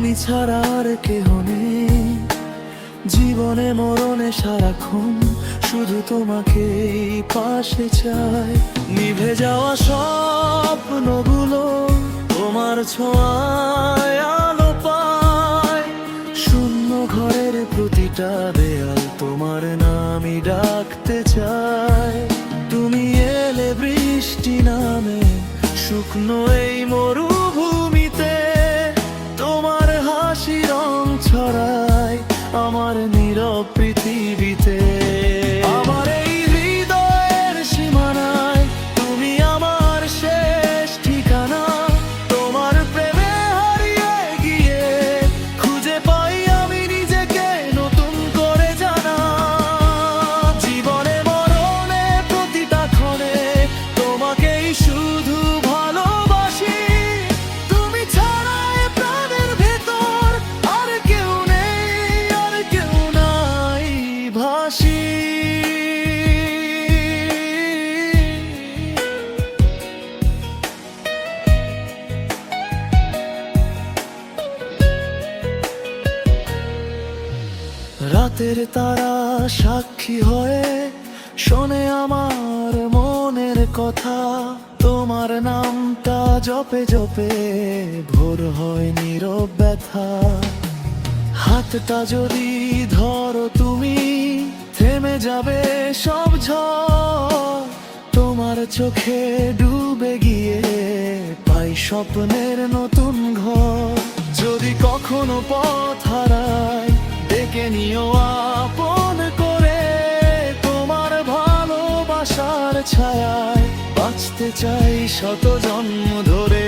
তুমি ছাড়া আর কেহ নেই, জীবনে মরণে সারাক্ষণ শুধু তোমাকেই পাশে চাই। নিভে যাওয়া স্বপ্নগুলো তোমার ছোঁয়ায় আলো পায়, শূন্য ঘরের প্রতিটা দেয়াল তোমার নামই ডাকতে চায়। তুমি এলে বৃষ্টি নামে শুকনো এই মরুভূমিতে, তোমার হাসি রং ছড়ায় আমার নীরব পৃথিবীতে। আমার এই হৃদয়ের সীমানায় তুমি আমার শেষ ঠিকানা, তোমার প্রেমে হারিয়ে গিয়ে খুঁজে পাই আমি নিজেকে নতুন করে জানা। জীবনে মরণে প্রতিটা ক্ষণে তোমাকেই শুধু ভালোবাসি, তুমি ছাড়া এ প্রাণের ভেতর আর কেউ নেই, আর কেউ নাই ভাসি। রাতের তারা সাক্ষী হয়ে শোনে আমার মনের কথা, তোমার নামটা জপে জপে ভোর হয় নীরব ব্যথা। হাতটা যদি ধরো তুমি থেমে যাবে সব ঝড়, তোমার চোখে ডুবে গিয়ে পাই স্বপ্নের নতুন ঘর। যদি কখনো পথ হারাই ডেকে নিও আপন করে, তোমার ভালোবাসার ছায়ায় বাঁচতে চাই শত জন্ম ধরে।